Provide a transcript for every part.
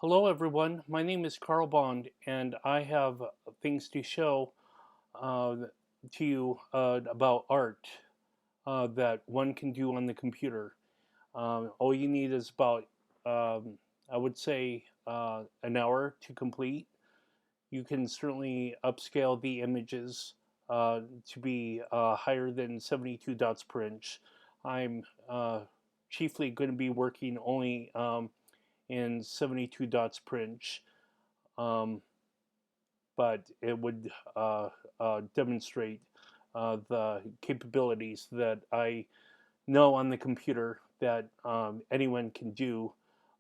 Hello, everyone. My name is Carl Bond, and I have things to show uh, to you about art that one can do on the computer. All you need is about, I would say, an hour to complete. You can certainly upscale the images to be higher than 72 dots per inch. I'm chiefly going to be working only in 72 dots per inch. Um, but it would demonstrate the capabilities that I know on the computer that anyone can do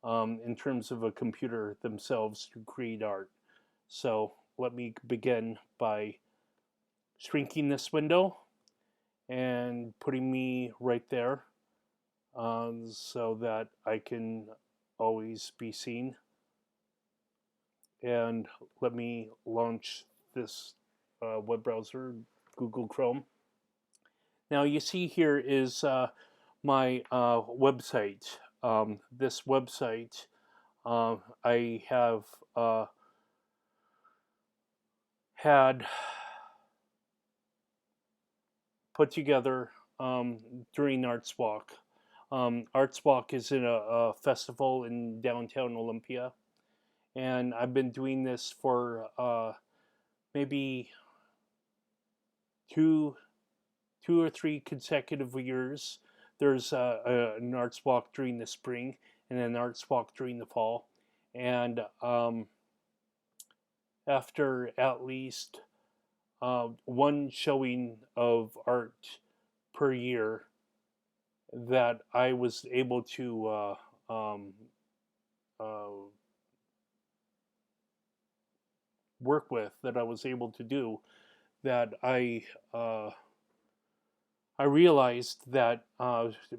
in terms of a computer themselves to create art. So let me begin by shrinking this window and putting me right there so that I can always be seen. And let me launch this web browser, Google Chrome. Now you see here is my website. This website I have had put together during Arts Walk. Arts Walk is in a festival in downtown Olympia, and I've been doing this for maybe two two or three consecutive years. There's an arts walk during the spring and an arts walk during the fall. And after at least one showing of art per year that I was able to uh, work with, that I was able to do, that I realized that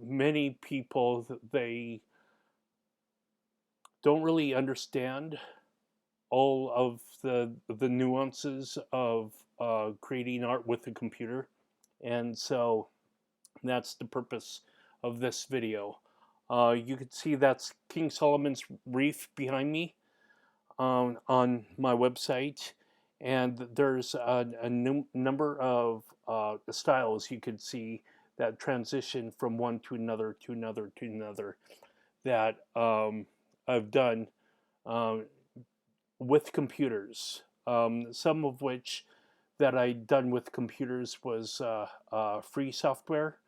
many people they don't really understand all of the nuances of creating art with a computer, and so that's the purpose of this video. You can see that's King Solomon's Reef behind me on my website, and there's a number of styles you could see that transition from one to another to another to another that I've done um, with computers. Some of which that I'd done with computers was free software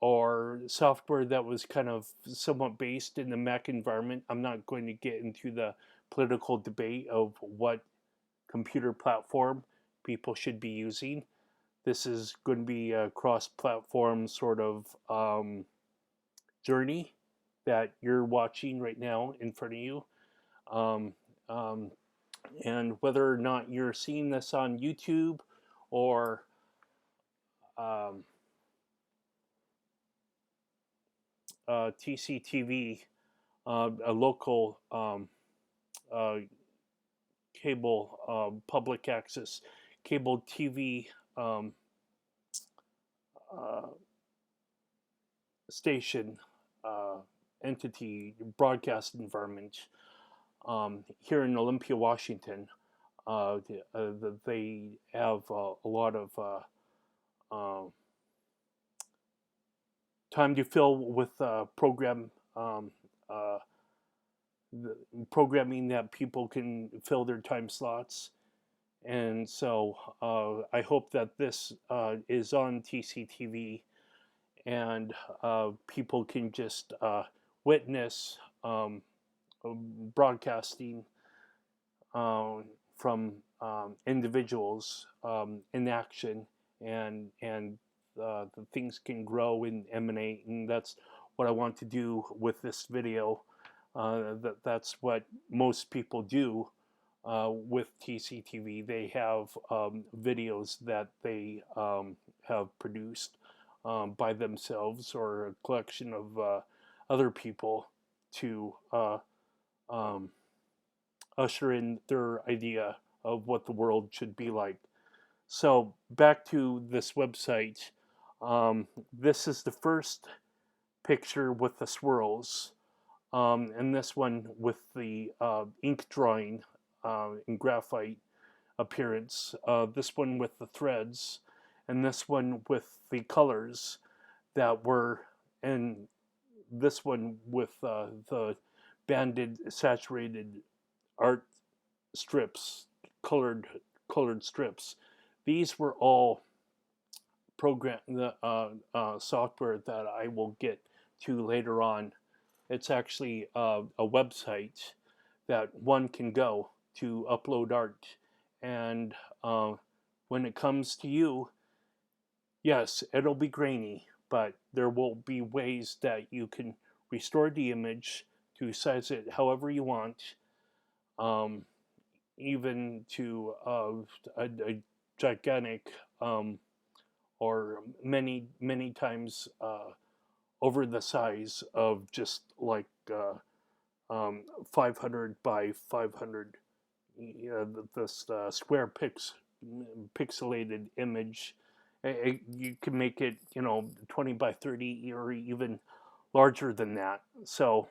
or software that was kind of somewhat based in the Mac environment. I'm not going to get into the political debate of what computer platform people should be using. This is going to be a cross platform sort of journey that you're watching right now in front of you. Um, um, and whether or not you're seeing this on YouTube or um, TCTV, a local uh, cable public access cable TV um, uh, station uh, entity broadcast environment here in Olympia, Washington. They have a lot of uh, time to fill with uh, programming that people can fill their time slots. And so I hope that this is on TCTV and people can just witness broadcasting uh, from individuals in action, and the things can grow and emanate, and that's what I want to do with this video. That's what most people do with TCTV. They have videos that they have produced by themselves or a collection of other people to um, usher in their idea of what the world should be like. So back to this website. This is the first picture with the swirls. and this one with the ink drawing in graphite appearance, this one with the threads, and this one with the colors that were, and this one with the banded saturated art strips, colored strips. These were all program the software that I will get to later on. It's actually a website that one can go to upload art, and when it comes to you, yes, it'll be grainy, but there will be ways that you can restore the image to size it however you want, um, even to a gigantic or many times over the size of just like 500 by 500, this square pixelated image. You can make it, 20 by 30 or even larger than that. So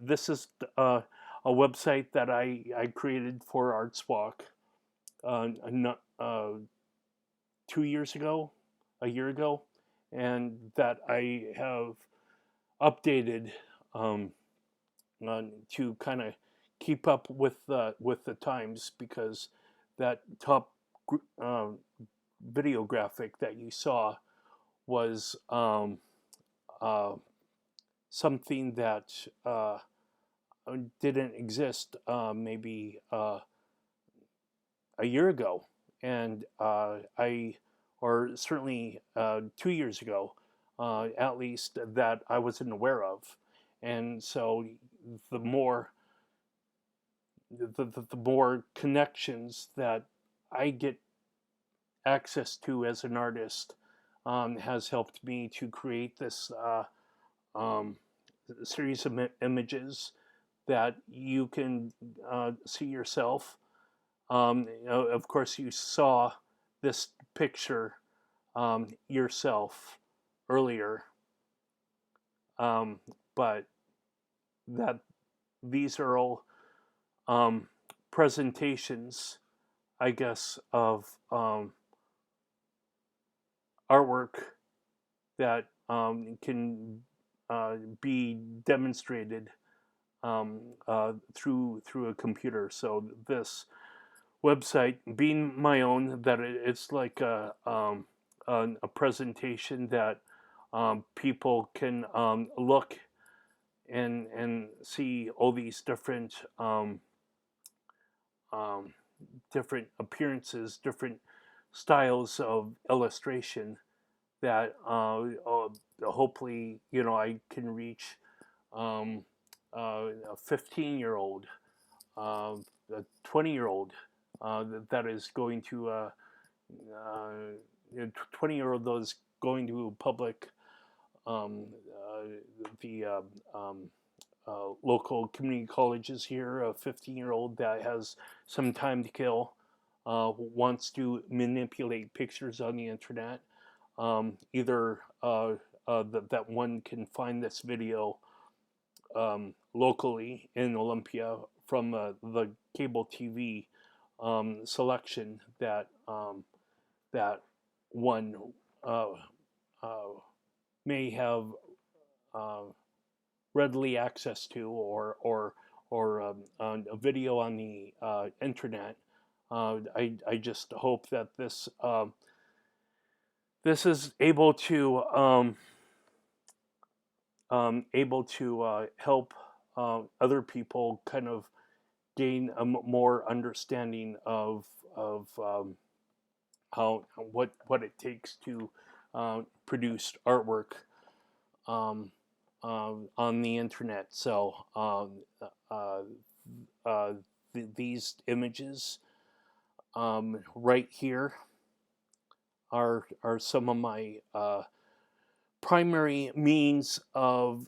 this is a website that I created for ArtsWalk uh, 2 years ago, a year ago, and that I have updated um, to kind of keep up with the times, because that top uh, video graphic that you saw was uh, something that didn't exist maybe a year ago, and or certainly 2 years ago, at least, that I wasn't aware of. And so the more the more connections that I get access to as an artist has helped me to create this um, series of images that you can see yourself. Of course, you saw this picture yourself earlier, um, but that these are all um, presentations, I guess, of artwork that can be demonstrated through a computer. So this website, being my own, that it's like a presentation that people can look and see all these um, different appearances, different styles of illustration that hopefully I can reach a 15-year-old, a 20-year-old that is going to 20-year-old that is going to public um, the local community colleges here. A 15-year-old that has some time to kill, wants to manipulate pictures on the internet. Either that one can find this video locally in Olympia from the cable TV selection that one uh, uh, may have uh, readily access to, or a video on the internet. I just hope that this is able to help other people kind of gain a more understanding of how what it takes to produce artwork on the internet. So uh, these images right here are some of my primary means of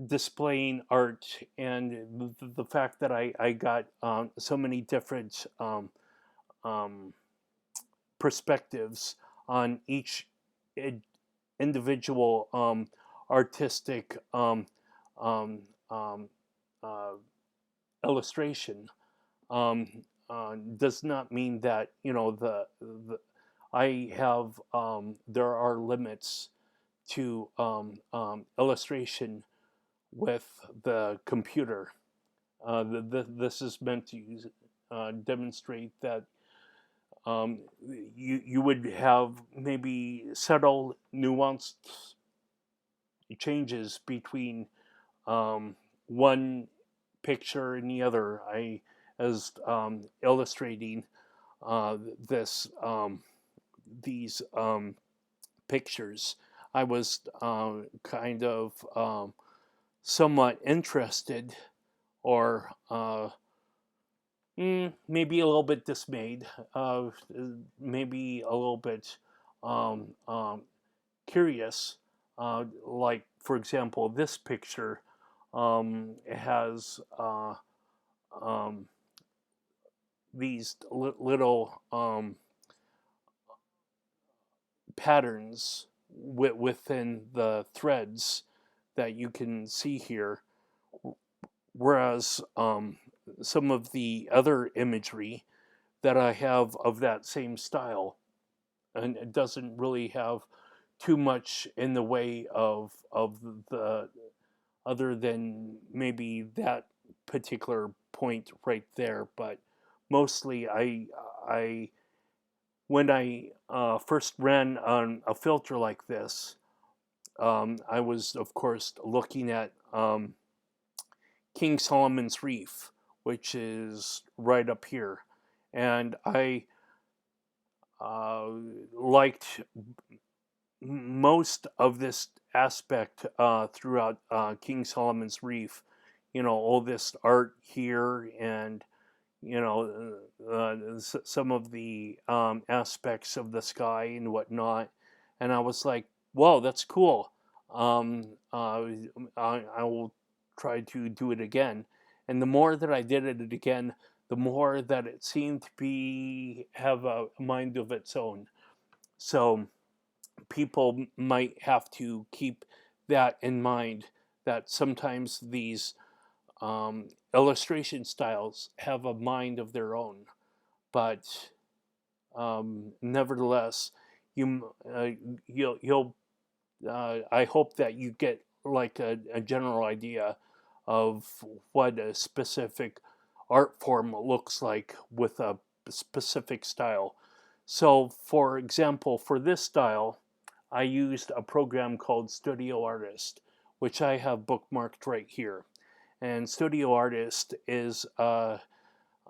displaying art, and the fact that I got so many different um, perspectives on each individual artistic um, um, uh, illustration, um, does not mean that the I have there are limits to illustration with the computer. This is meant to demonstrate that you would have maybe subtle, nuanced changes between one picture and the other. I as illustrating this these pictures, I was kind of somewhat interested, or maybe a little bit dismayed, maybe a little bit um, um, curious. Like, for example, this picture has um, these little patterns within the threads that you can see here, whereas some of the other imagery that I have of that same style, and it doesn't really have too much in the way of the other than maybe that particular point right there. But mostly, I when I first ran on a filter like this, I was of course looking at King Solomon's Reef, which is right up here, and I liked most of this aspect throughout King Solomon's Reef. All this art here, and some of the aspects of the sky and whatnot. And I was like, "Whoa, that's cool. I will try to do it again." And the more that I did it again, the more that it seemed to be have a mind of its own. So people might have to keep that in mind, that sometimes these illustration styles have a mind of their own, but nevertheless, you you'll I hope that you get like a general idea of what a specific art form looks like with a specific style. So, for example, for this style, I used a program called Studio Artist, which I have bookmarked right here. And Studio Artist is, I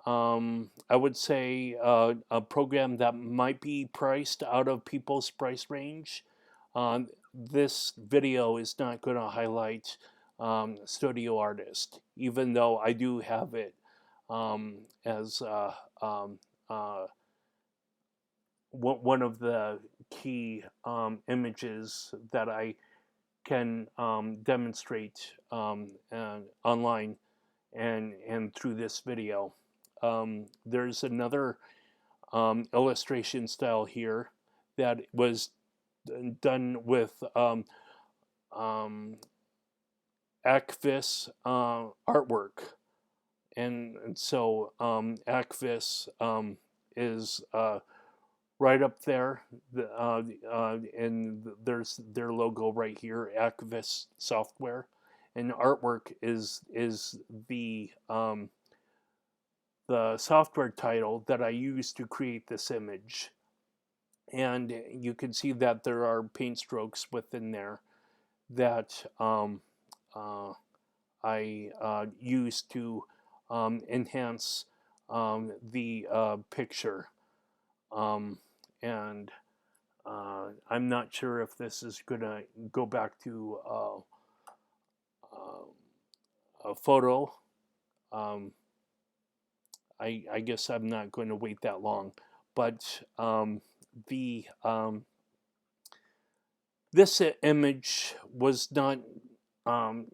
would say, a program that might be priced out of people's price range. This video is not going to highlight Studio Artist, even though I do have it as uh, one of the key images that I can demonstrate online and through this video. There's another illustration style here that was done with um, Akvis artwork, and so Akvis is right up there, and there's their logo right here, Akvis Software, and artwork is the software title that I used to create this image. And you can see that there are paint strokes within there that uh, I used to enhance the picture. Um, and I'm not sure if this is going to go back to a photo. Um, I guess I'm not going to wait that long. But the this image was not um,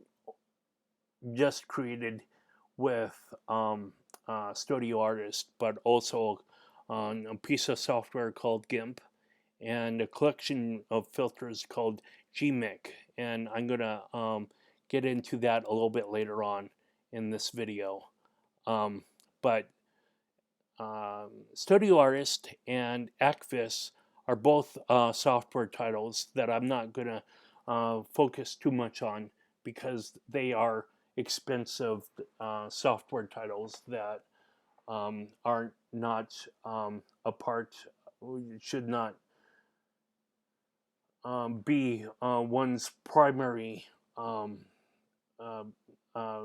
just created with Studio Artist, but also on a piece of software called GIMP and a collection of filters called GMIC. And I'm going to get into that a little bit later on in this video. But Studio Artist and Acvis are both software titles that I'm not going to focus too much on because they are expensive software titles that are not a part, should not be one's primary um, uh, uh,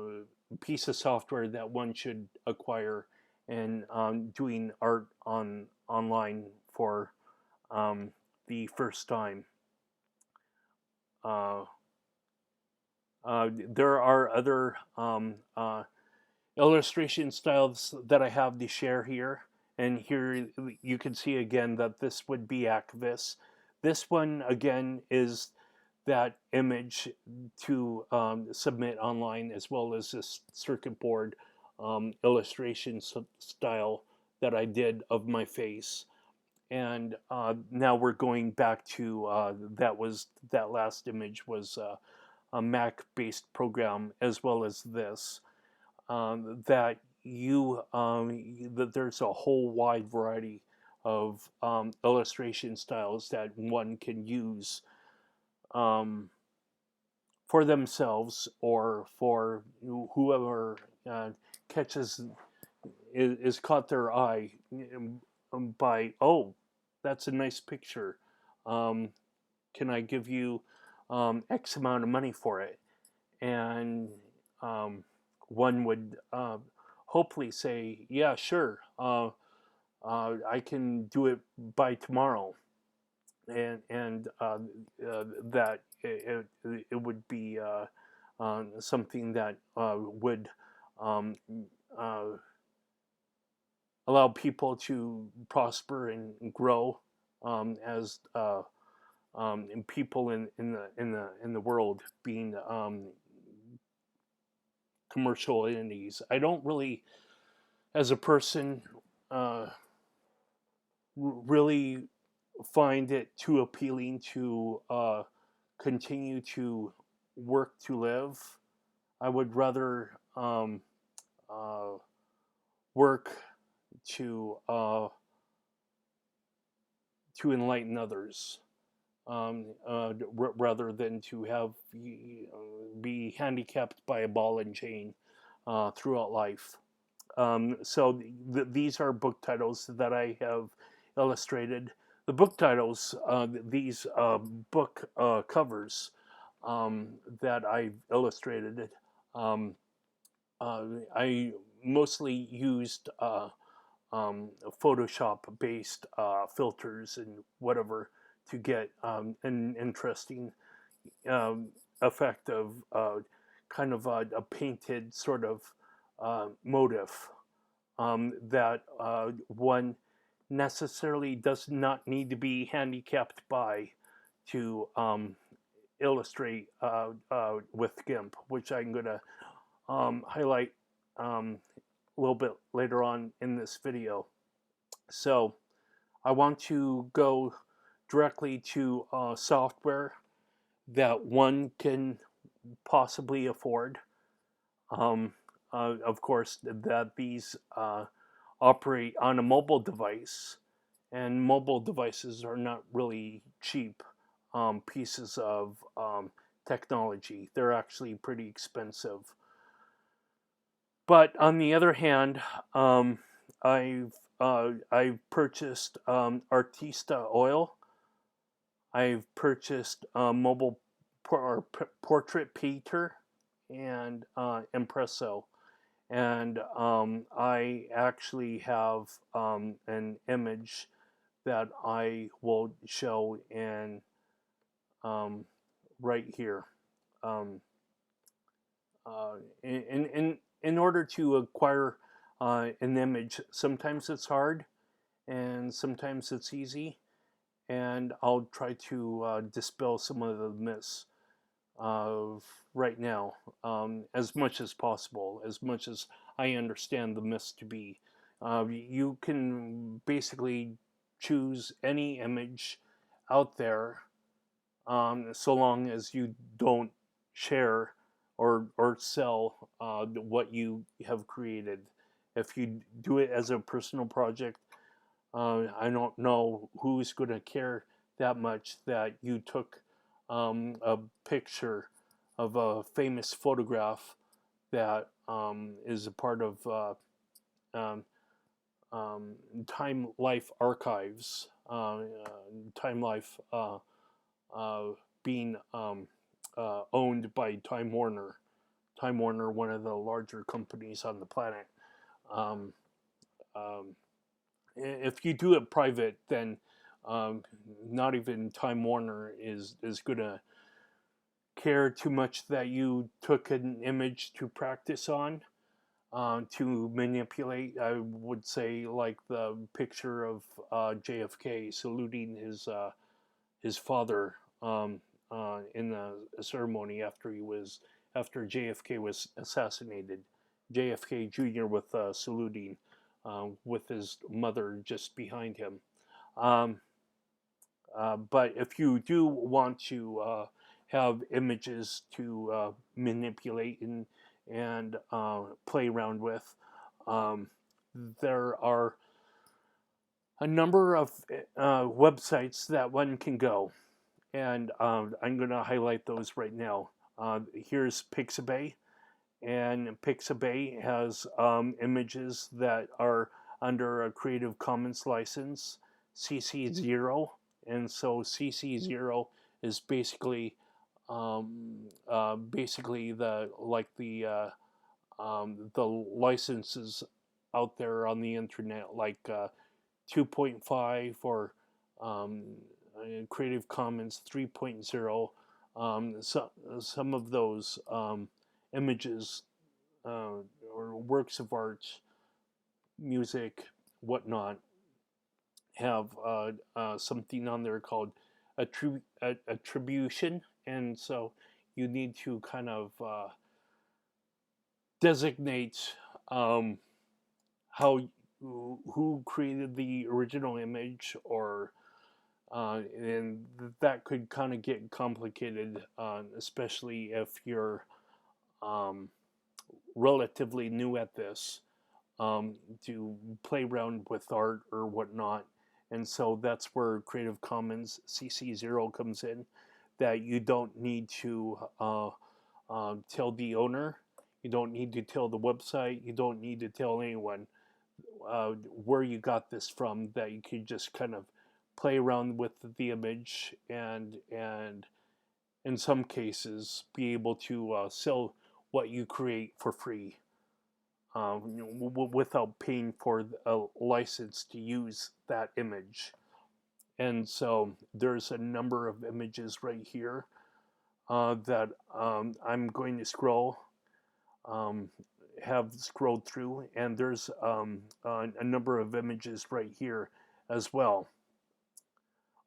piece of software that one should acquire and doing art online for the first time. Uh, there are other illustration styles that I have to share here. And here you can see again that this would be Acvis. This one again is that image to submit online, as well as this circuit board illustration style that I did of my face. And now we're going back to that last image was a Mac-based program, as well as this. That there's a whole wide variety of illustration styles that one can use for themselves or for whoever catches is caught their eye by, oh, that's a nice picture. Can I give you X amount of money for it? And one would hopefully say, yeah, sure, I can do it by tomorrow. And that it would be something that would um, uh, allow people to prosper and grow as people in the world, being commercial entities. I don't really, as a person, really find it too appealing to continue to work to live. I would rather uh, work to uh, to enlighten others, rather than to have be handicapped by a ball and chain throughout life. So these are book titles that I have illustrated. The book titles, these book covers that I've illustrated, um, I mostly used Photoshop-based filters and whatever to get an interesting effect of kind of a painted sort of motif that one necessarily does not need to be handicapped by to illustrate with GIMP, which I'm going to highlight a little bit later on in this video. So I want to go directly to software that one can possibly afford. Of course, that these operate on a mobile device, and mobile devices are not really cheap pieces of technology. They're actually pretty expensive. But on the other hand, I've purchased Artista Oil. I've purchased Mobile Portrait Painter and Impresso. And I actually have an image that I will show in right here. Um, in order to acquire an image, sometimes it's hard and sometimes it's easy, and I'll try to dispel some of the myths right now, as much as possible, as much as I understand the myths to be. You can basically choose any image out there, so long as you don't share or sell what you have created. If you do it as a personal project, I don't know who's going to care that much that you took a picture of a famous photograph that is a part of um, Time Life Archives, Time Life uh, being owned by Time Warner. Time Warner, one of the larger companies on the planet. Um, um, if you do it private, then um, not even Time Warner is gonna care too much that you took an image to practice on, to manipulate. I would say like the picture of JFK saluting his father in a ceremony after JFK was assassinated. JFK Jr. with saluting with his mother just behind him. Um, but if you do want to have images to manipulate and play around with, um, there are a number of websites that one can go, and I'm going to highlight those right now. Here's Pixabay, and Pixabay has images that are under a Creative Commons license, CC0, and so CC0 is basically the licenses out there on the internet, like 2.5 or um, Creative Commons 3.0. Some of those images uh, or works of art, music, whatnot, have something on there called attribution, and so you need to kind of designate um, how who created the original image, or and that could kind of get complicated, especially if you're um, relatively new at this, to play around with art or whatnot. And so that's where Creative Commons CC0 comes in, that you don't need to tell the owner, you don't need to tell the website, you don't need to tell anyone where you got this from, that you can just kind of play around with the image and in some cases be able to sell what you create for free, without paying for a license to use that image. And so there's a number of images right here that I'm going to um, have scrolled through, and there's a number of images right here as well.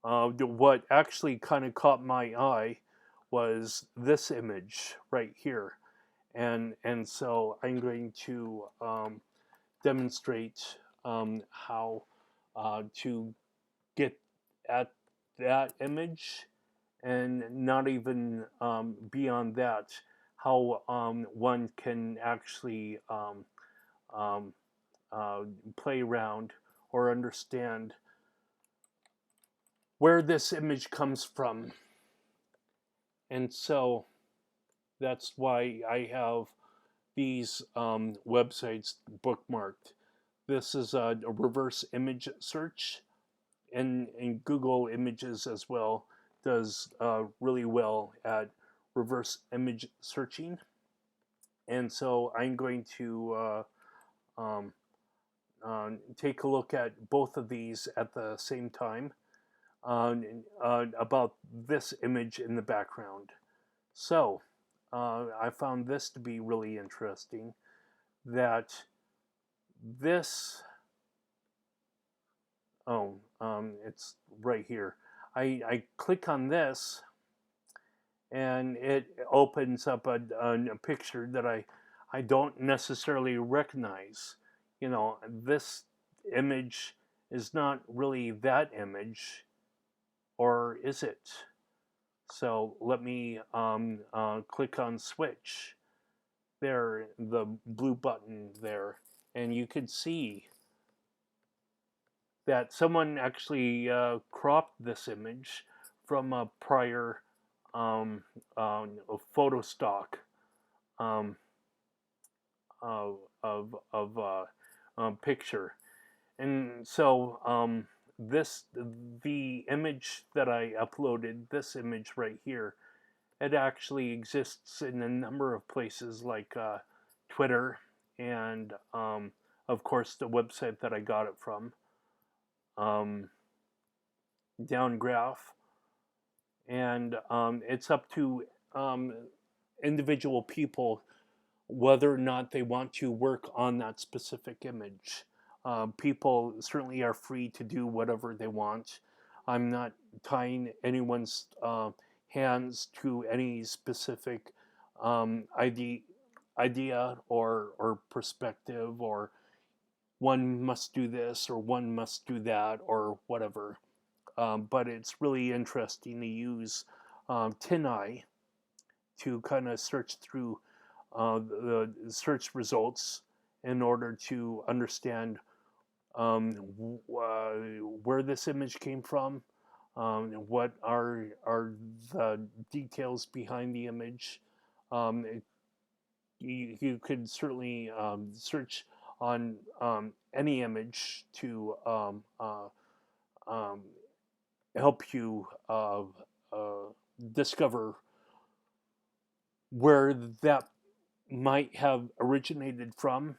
What actually kind of caught my eye was this image right here, and so I'm going to demonstrate how to get at that image, and not even beyond that, how one can actually um, uh, play around or understand where this image comes from. And so that's why I have these websites bookmarked. This is a reverse image search, and Google Images as well does really well at reverse image searching. And so I'm going to um, take a look at both of these at the same time, uh, about this image in the background. So I found this to be really interesting, that this, it's right here. I click on this, and it opens up a picture that I don't necessarily recognize. You know, this image is not really that image, or is it? So let me click on switch, there, the blue button there, and you could see that someone actually cropped this image from a prior photo stock um, picture. And so this the image that I uploaded, this image right here, it actually exists in a number of places like Twitter and of course the website that I got it from, um, Downgraph, and it's up to um, individual people whether or not they want to work on that specific image. People certainly are free to do whatever they want. I'm not tying anyone's hands to any specific idea, or perspective, or one must do this or one must do that or whatever. But it's really interesting to use TinEye to kind of search through the search results in order to understand where this image came from, what are the details behind the image. It, you could certainly search on any image to um, help you discover where that might have originated from.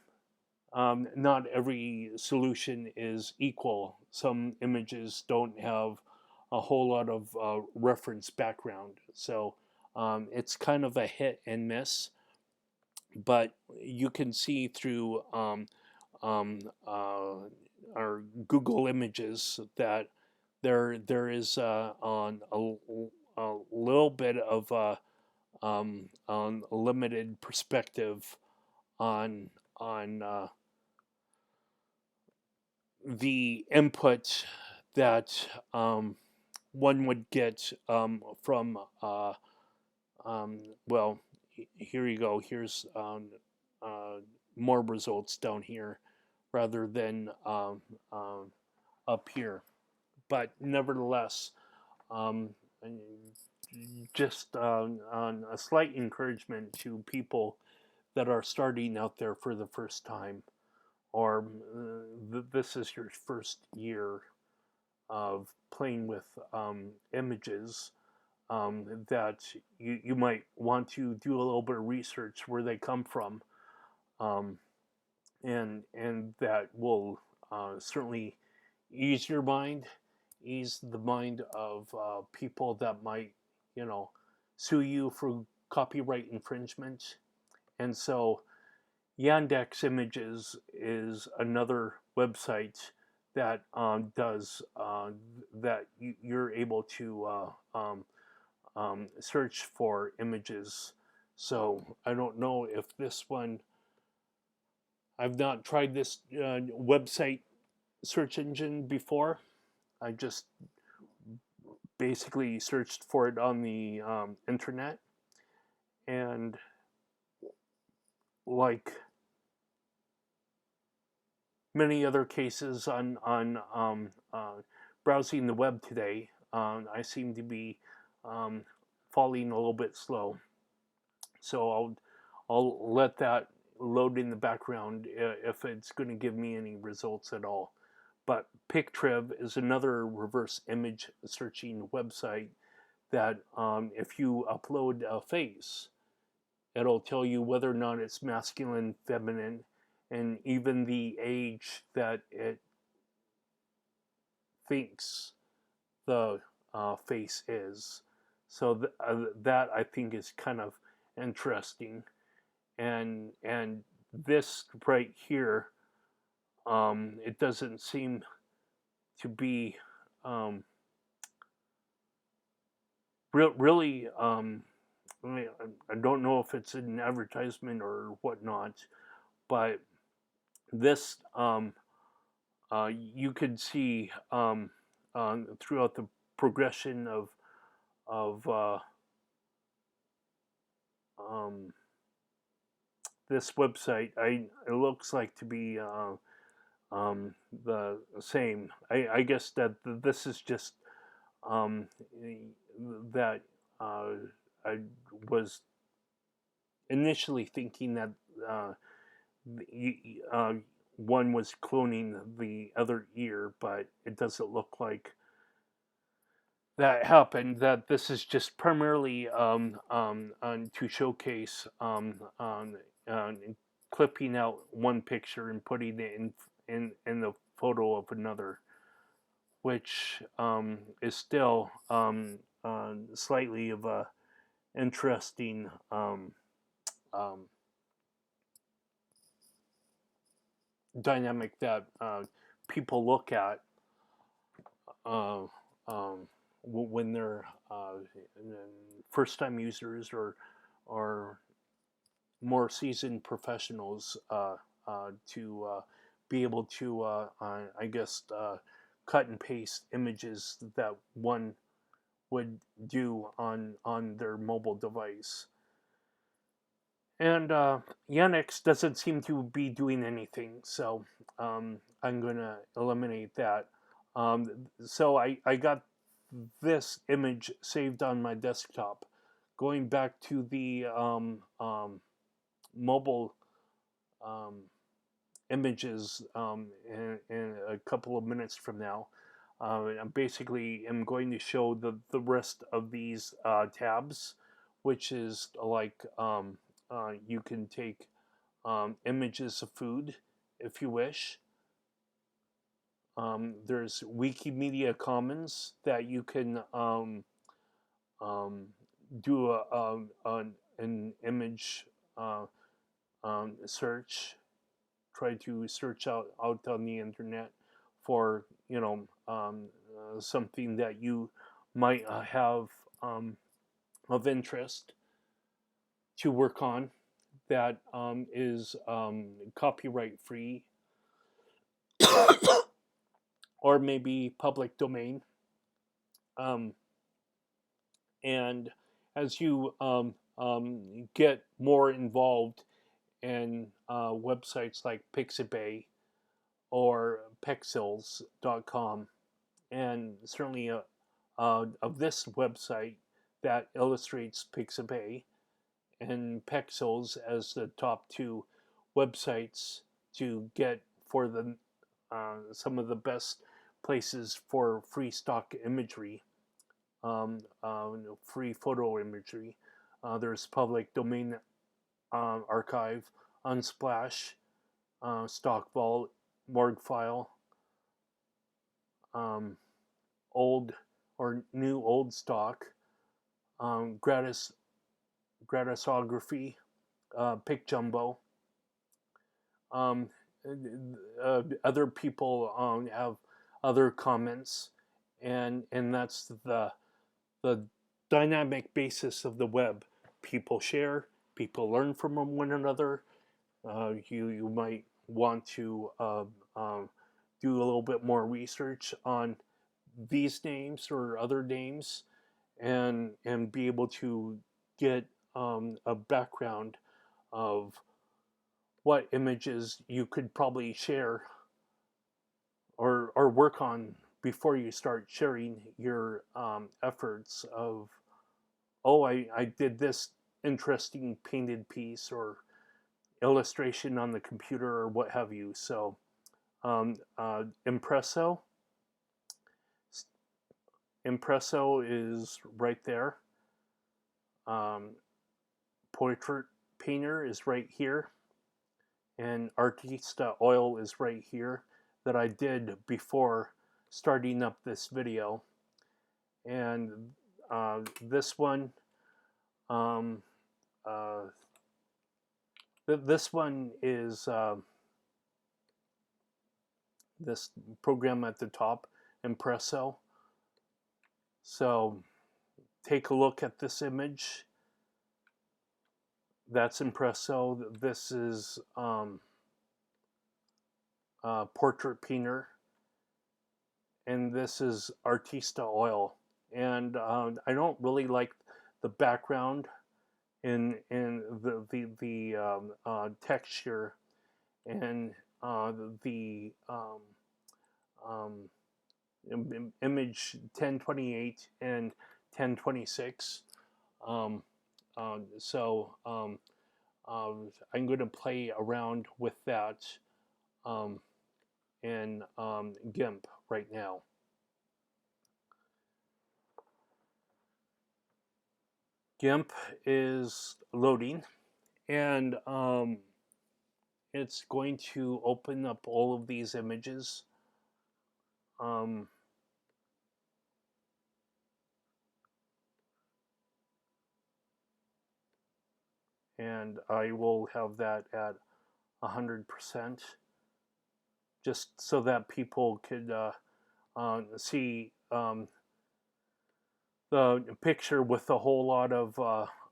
Not every solution is equal. Some images don't have a whole lot of reference background, so it's kind of a hit and miss. But you can see through um, uh, our Google Images that there is on a little bit of on a limited perspective on on the input that one would get from well, here you go. Here's uh, more results down here rather than up here. But nevertheless, um, just on a slight encouragement to people that are starting out there for the first time, or this is your first year of playing with images, that you might want to do a little bit of research where they come from, um, and that will certainly ease your mind, ease the mind of people that might, you know, sue you for copyright infringement. And so Yandex Images is another website that does that. You're able to search for images. So I don't know if this one. I've not tried this website search engine before. I just basically searched for it on the internet, and like many other cases on browsing the web today, I seem to be um, falling a little bit slow. So I'll let that load in the background if it's going to give me any results at all. But Pictrib is another reverse image searching website that if you upload a face, it'll tell you whether or not it's masculine, feminine, and even the age that it thinks the face is. So that I think is kind of interesting, and this right here, it doesn't seem to be um, really. I don't know if it's an advertisement or whatnot, but this you could see throughout the progression of um, this website, it looks like to be the same. I guess that this is just um, that I was initially thinking that uh, uh, one was cloning the other ear, but it doesn't look like that happened. That this is just primarily to showcase clipping out one picture and putting it in the photo of another, which is still slightly of a interesting um, dynamic that people look at uh, um, when they're first time users or more seasoned professionals to be able to, I guess, cut and paste images that one would do on their mobile device. And Yandex doesn't seem to be doing anything, so I'm going to eliminate that. So I got this image saved on my desktop. Going back to the mobile um, images in a couple of minutes from now. I basically am going to show the rest of these tabs, which is like you can take images of food if you wish. There's Wikimedia Commons that you can um, do an image search, try to search out on the internet for something that you might have um, of interest to work on that is copyright free or maybe public domain. Um, and as you get more involved in websites like Pixabay or Pexels.com, and certainly of this website that illustrates Pixabay and Pexels as the top two websites to get for the some of the best places for free stock imagery, free photo imagery. There's Public Domain Archive, Unsplash, StockVault, Morguefile, um, old or new old stock, gratis gratisography, PicJumbo. Um, Other people have other comments, and that's the dynamic basis of the web. People share, people learn from one another. You might want to do a little bit more research on these names or other names, and be able to get a background of what images you could probably share or work on before you start sharing your efforts of, oh, I did this interesting painted piece or illustration on the computer or what have you. So Impresso is right there. um, Portrait Painter is right here, and Artista Oil is right here that I did before starting up this video. And this one, um, uh, this one is this program at the top, Impresso. So take a look at this image. That's Impresso. This is Portrait Painter, and this is Artista Oil. And I don't really like the background in the texture and the um, image 1028 and 1026. Um, so I'm going to play around with that um, in GIMP right now. GIMP is loading, and it's going to open up all of these images. Um, and I will have that at 100%, just so that people could see the picture with a whole lot of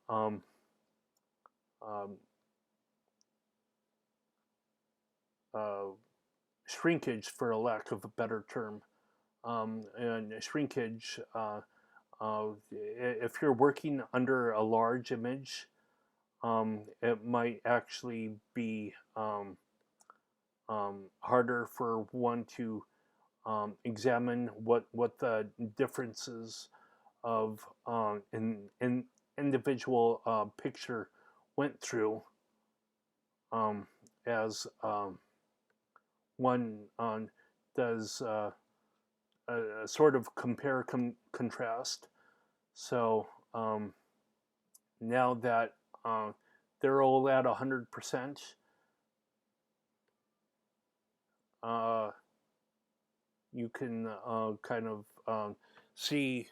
um, um, uh, shrinkage, for a lack of a better term. And shrinkage, if you're working under a large image, it might actually be harder for one to examine what the differences of in individual picture went through um, as one does a sort of compare contrast. So now that they're all at 100%, you can kind of see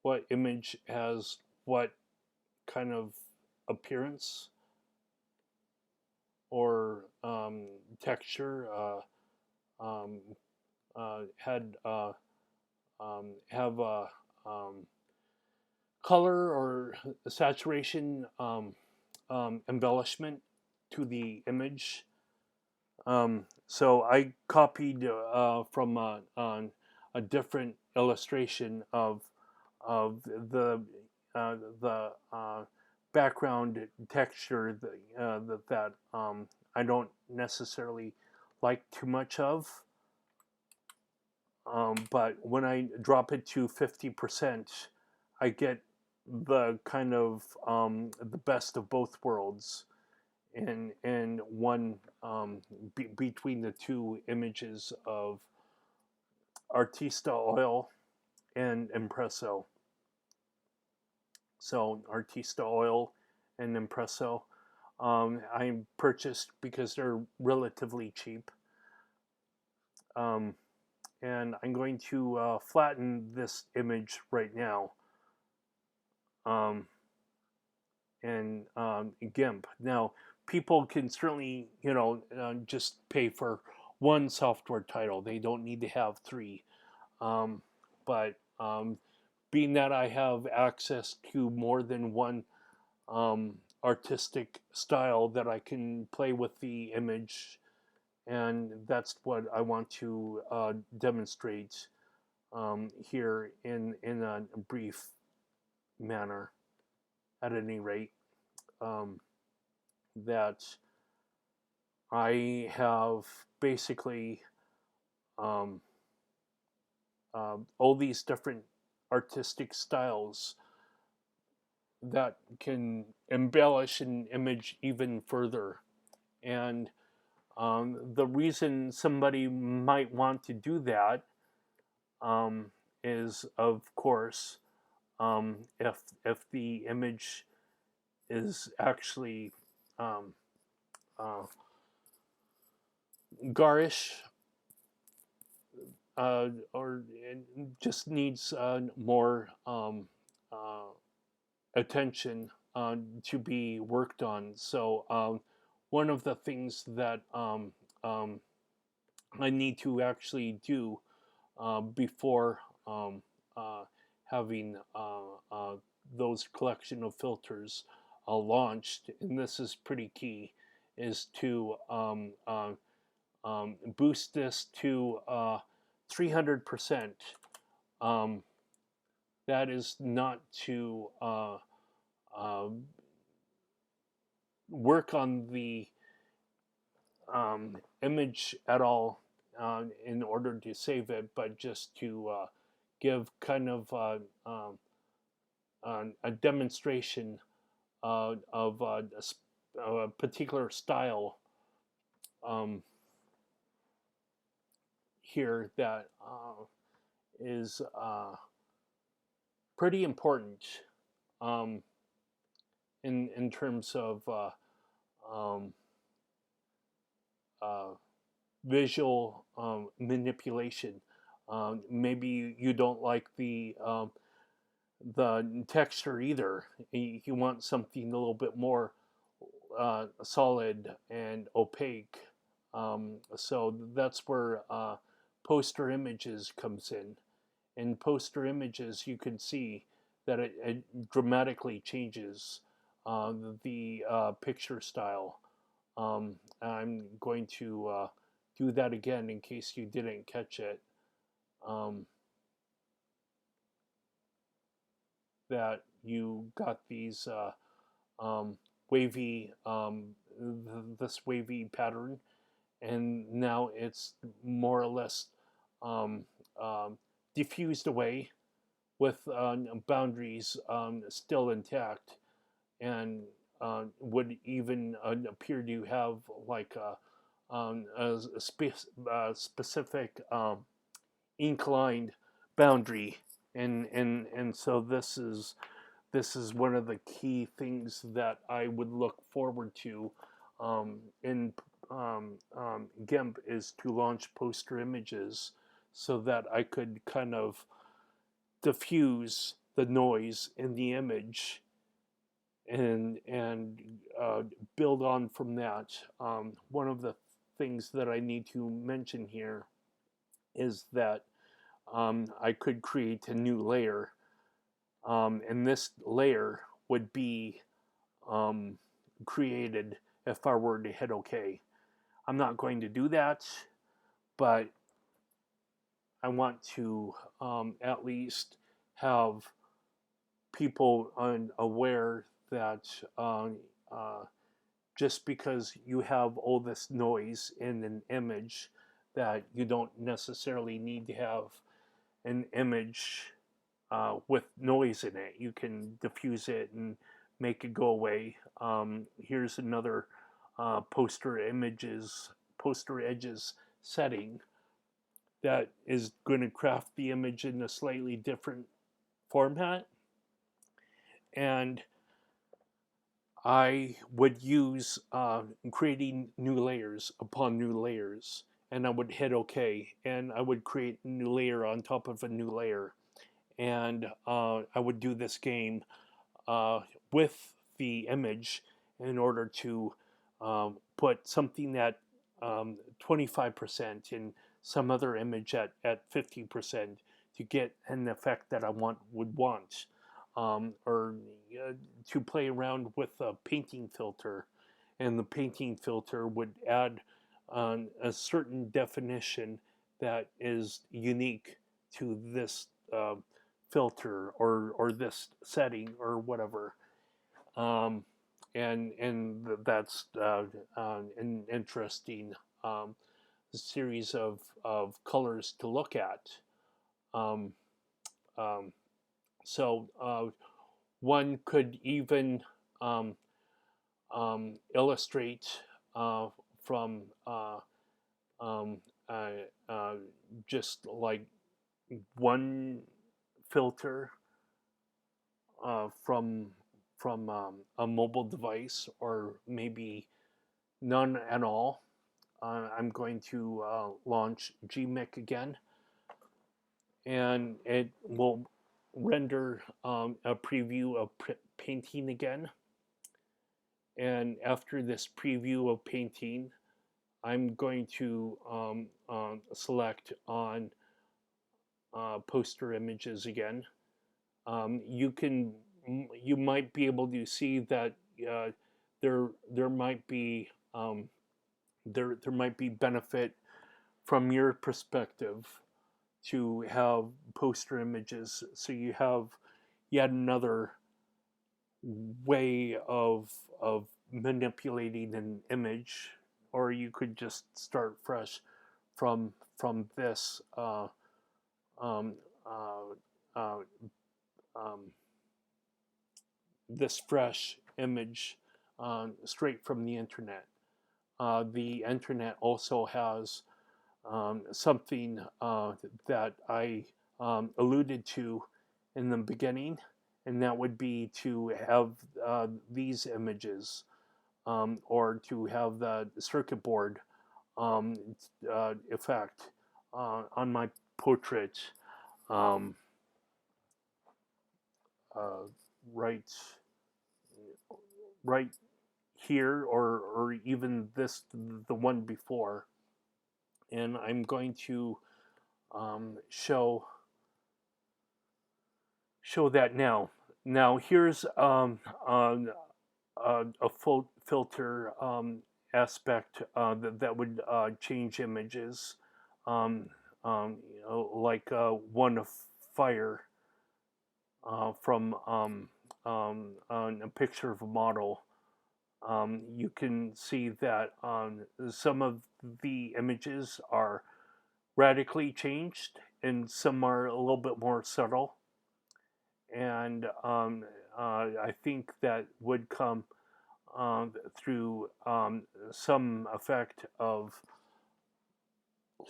what image has what kind of appearance or texture, um, had have a color or saturation embellishment to the image. So I copied from a different illustration of the background texture that I don't necessarily like too much of. But when I drop it to 50%, I get the kind of the best of both worlds in one between the two images of Artista Oil and Impresso. So Artista Oil and Impresso, I purchased because they're relatively cheap. And I'm going to flatten this image right now in GIMP. Now, people can certainly, just pay for one software title. They don't need to have three. But being that I have access to more than one artistic style that I can play with the image, and that's what I want to demonstrate here in a brief manner, at any rate, that I have basically um, all these different artistic styles that can embellish an image even further. And the reason somebody might want to do that is, of course, if the image is actually uh, garish, or just needs more attention to be worked on. So one of the things that I need to actually do before having those collection of filters launched, and this is pretty key, is to boost this to 300%. That is not to um, work on the image at all in order to save it, but just to give kind of a demonstration of a particular style um, here that is pretty important um, in terms of um, uh, visual manipulation. Maybe you don't like the texture either. You want something a little bit more solid and opaque. So that's where poster images comes in. In poster images, you can see that it dramatically changes the picture style. I'm going to do that again in case you didn't catch it. Um, that you got these um, wavy, this wavy pattern, and now it's more or less um, um, diffused away with boundaries still intact, and would even appear to have like a specific inclined boundary, and so this is one of the key things that I would look forward to in GIMP, is to launch poster images so that I could kind of diffuse the noise in the image and build on from that. One of the things that I need to mention here is that I could create a new layer, and this layer would be um, created if I were to hit OK. I'm not going to do that, but I want to at least have people aware that uh, just because you have all this noise in an image, that you don't necessarily need to have an image with noise in it. You can diffuse it and make it go away. Here's another poster edges setting that is going to craft the image in a slightly different format, and I would use creating new layers upon new layers, and I would hit OK, and I would create a new layer on top of a new layer, and I would do this game with the image in order to put something at 25% and some other image at 50% to get an effect that I would want. Or to play around with a painting filter, and the painting filter would add a certain definition that is unique to this filter or this setting or whatever. Um, and that's an interesting series of colors to look at. Um, um, so one could even um, illustrate from um, uh, uh, just like one filter from a mobile device, or maybe none at all. I'm going to launch GMIC again, and it will render a preview of painting again. And after this preview of painting, I'm going to select on poster images again. You might be able to see that uh, there might be there might be benefit from your perspective to have poster images, so you have yet another way of manipulating an image, or you could just start fresh from this um, uh, uh, um, this fresh image straight from the internet. The internet also has something that I alluded to in the beginning, and that would be to have these images or to have the circuit board um, effect on my portrait um, uh, right right here, or even this, the one before, and I'm going to show that now. Now here's a full filter aspect that would change images, um, like one of fire from a picture of a model. You can see that some of the images are radically changed and some are a little bit more subtle. And I think that would come through some effect of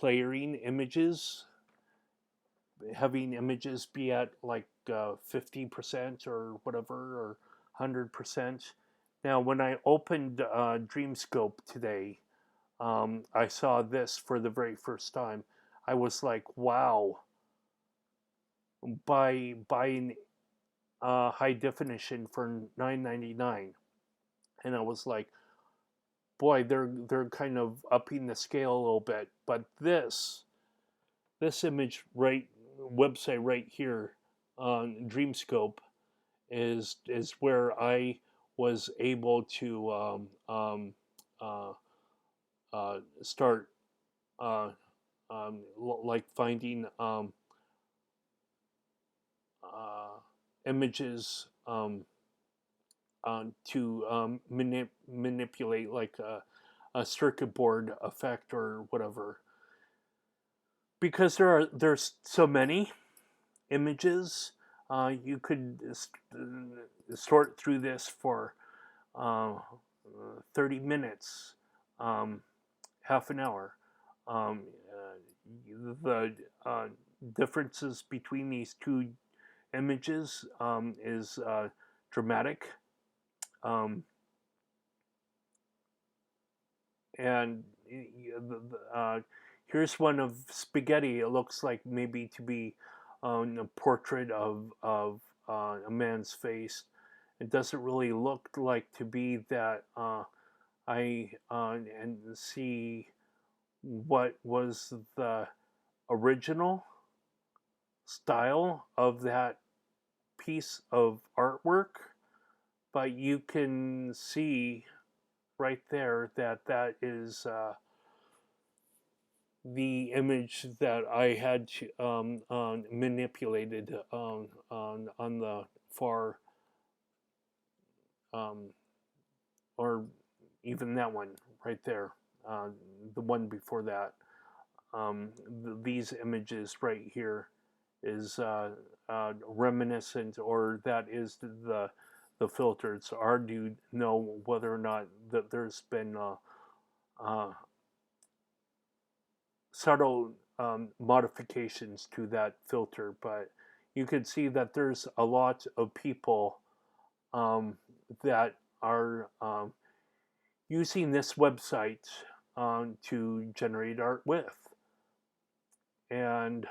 layering images, having images be at like 50% or whatever, or 100%. Now, when I opened Dreamscope today, I saw this for the very first time. I was like, wow, by buying high definition for $9.99, and I was like, boy, they're kind of upping the scale a little bit. But this image right website right here on Dreamscope is where I was able to uh, start uh, like finding uh, images to manipulate like a circuit board effect or whatever, because there's so many images. You could sort through this for uh, 30 minutes, um, half an hour. Um, the differences between these two images is dramatic. Um, and here's one of spaghetti. It looks like maybe to be a portrait of a man's face. It doesn't really look like to be that. I and see what was the original style of that piece of artwork, but you can see right there that that is the image that I had manipulated on the far, um, or even that one right there, uh, the one before that. These images right here is reminiscent, or that is the filter. It's hard to know whether or not that there's been uh, subtle modifications to that filter, but you can see that there's a lot of people um, that are using this website to generate art with, and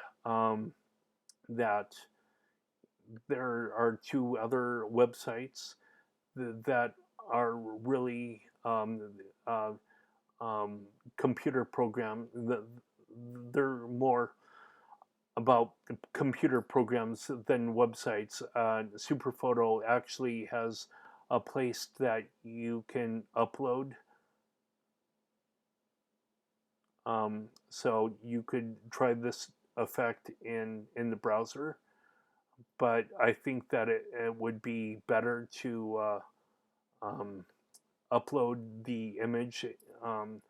that there are two other websites that are really uh, um, computer program. They're more about computer programs than websites. Superphoto actually has a place that you can upload. So you could try this effect in the browser, but I think that it would be better to um, upload the image um,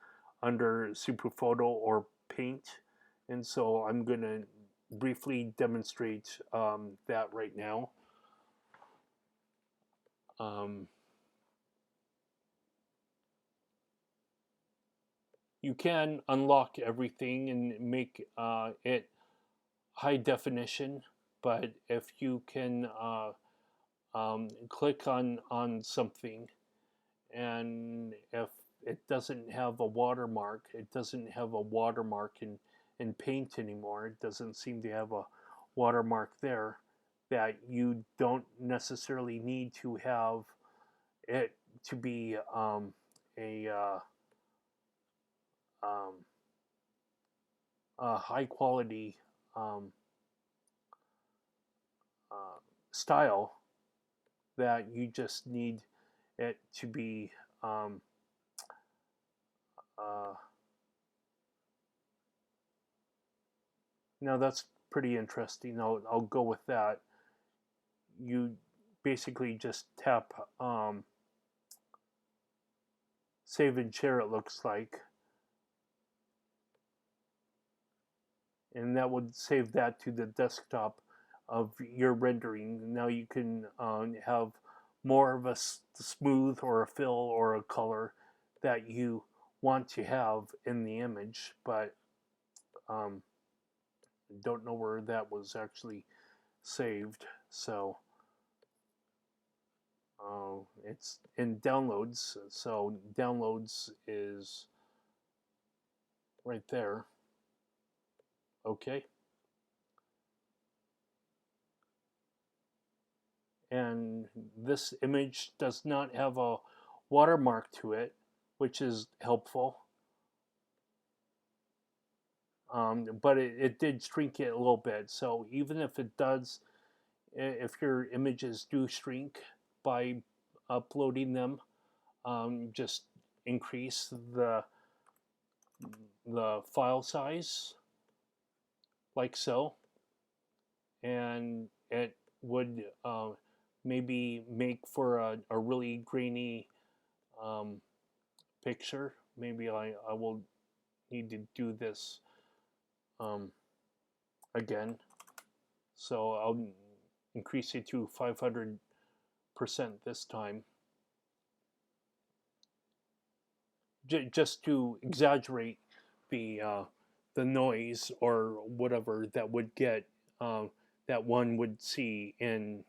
under Superphoto or Paint. And so I'm going to briefly demonstrate that right now. Um, you can unlock everything and make it high definition, but if you can click on something, and if it doesn't have a watermark, it doesn't have a watermark in Paint anymore. It doesn't seem to have a watermark there. That you don't necessarily need to have it to be a, um, a high quality um, uh, style. That you just need it to be uh, now that's pretty interesting. I'll go with that. You basically just tap save and share, it looks like, and that would save that to the desktop of your rendering. Now you can have more of a smooth or a fill or a color that you want to have in the image, but um, don't know where that was actually saved. So it's in downloads. So downloads is right there. Okay. And this image does not have a watermark to it, which is helpful. But it did shrink it a little bit. So even if it does, if your images do shrink by uploading them, just increase the file size like so, and it would maybe make for a really grainy um, picture. Maybe I will need to do this um, again. So I'll increase it to 500% this time, just to exaggerate the noise or whatever that would get that one would see in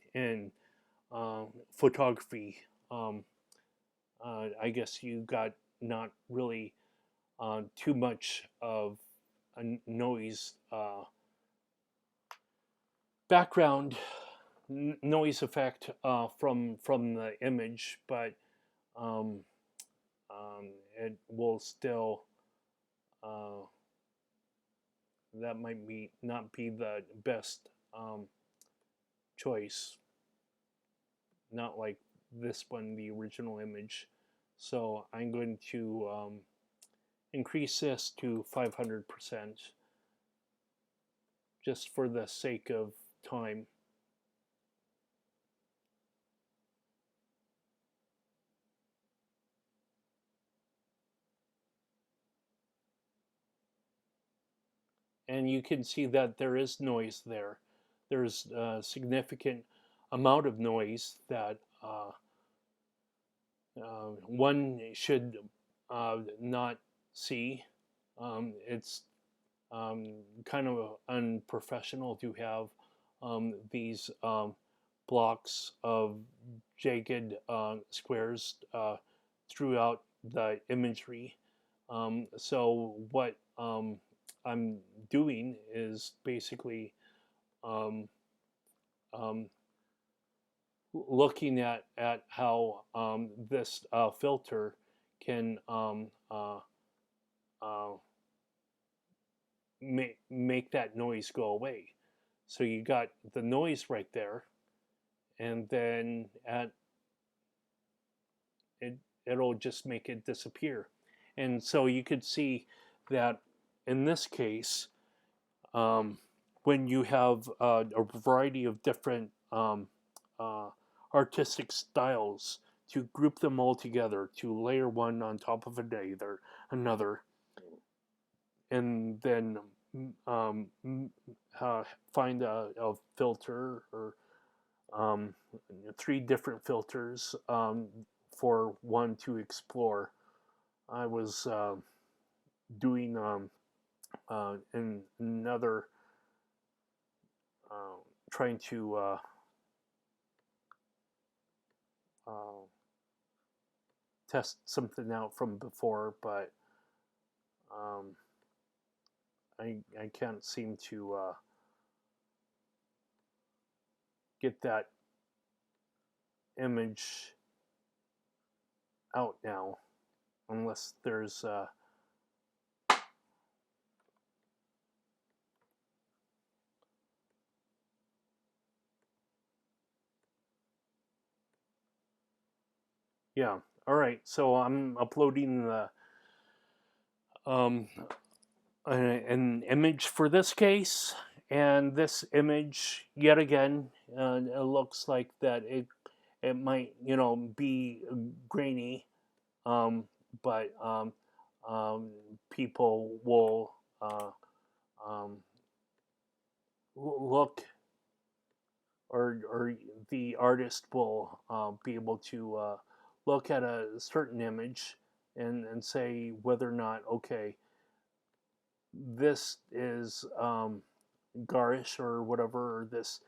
photography. Um, I guess you got not really too much of a noise background noise effect from the image, but um, it will still uh, that might be not be the best choice. Not like this one, the original image. So I'm going to increase this to 500% just for the sake of time. And you can see that there is noise there. There's a significant amount of noise that one should not see. It's kind of unprofessional to have these blocks of jagged squares throughout the imagery. So what I'm doing is basically um, um, looking at how this filter can uh, make that noise go away. So you got the noise right there, and then it'll just make it disappear. And so you could see that in this case, um, when you have a variety of different uh, artistic styles, to group them all together, to layer one on top of another, and then um, find a filter or um, three different filters for one to explore. I was doing in another uh, trying to uh, test something out from before, but um, I can't seem to get that image out now, unless there's yeah. All right, so I'm uploading the um, an image for this case, and this image yet again, it looks like that it might be grainy, um, but um, people will um, look, or the artist will be able to look at a certain image and say whether or not, okay, this is garish or whatever, or this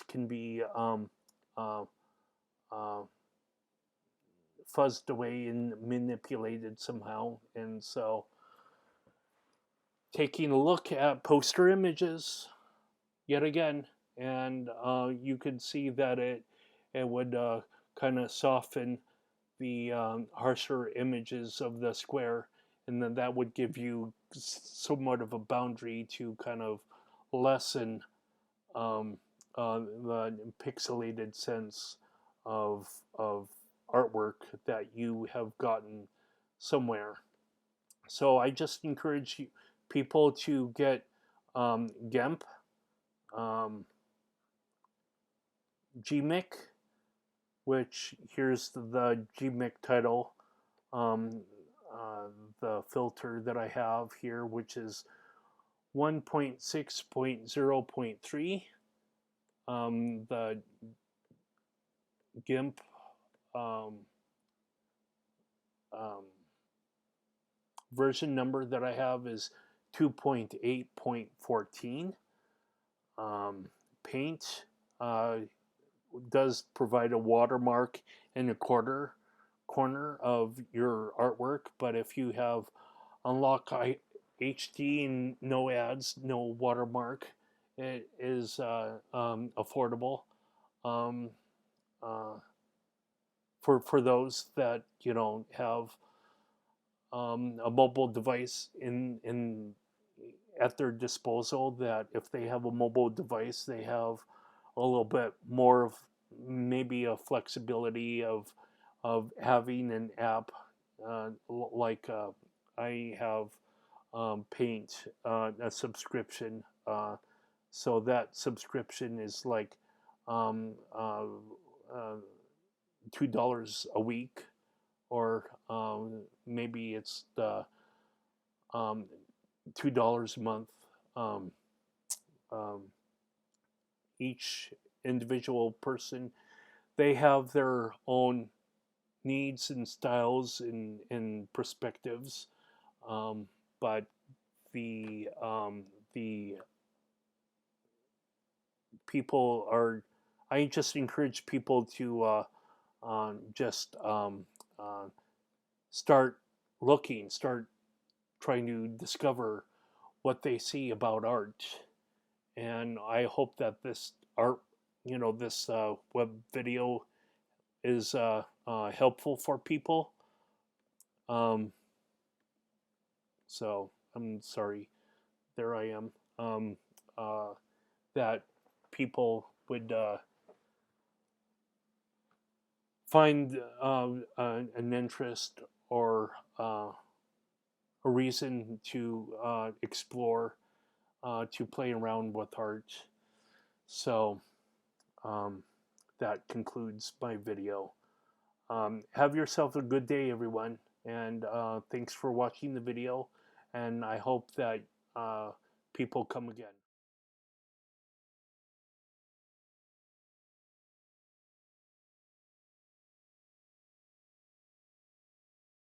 can be uh, uh, fuzzed away and manipulated somehow. And so, taking a look at poster images yet again, and you could see that it would kind of soften the harsher images of the square, and then that would give you somewhat of a boundary to kind of lessen um, the pixelated sense of artwork that you have gotten somewhere. So I just encourage people to get GIMP, um, GMIC, which here's the GMIC title, um, uh, the filter that I have here, which is 1.6.0.3. The GIMP um, um, version number that I have is 2.8.14. Paint does provide a watermark in the corner of your artwork, but if you have unlock HD and no ads, no watermark, it is affordable um, uh, for those that have a mobile device in at their disposal. That if they have a mobile device, they have a little bit more of maybe a flexibility of having an app like I have Paint, a subscription. So that subscription is like um, uh, $2 a week, or maybe it's the um, $2 a month. Um, um, each individual person, they have their own needs and styles and perspectives, but the people are. I just encourage people to just start looking, start trying to discover what they see about art. And I hope that this art, this web video is helpful for people. Um, so I'm sorry, there I am. Um, uh, that people would find an interest or a reason to explore to play around with art. So um, that concludes my video. Have yourself a good day, everyone, and thanks for watching the video. And I hope that people come again.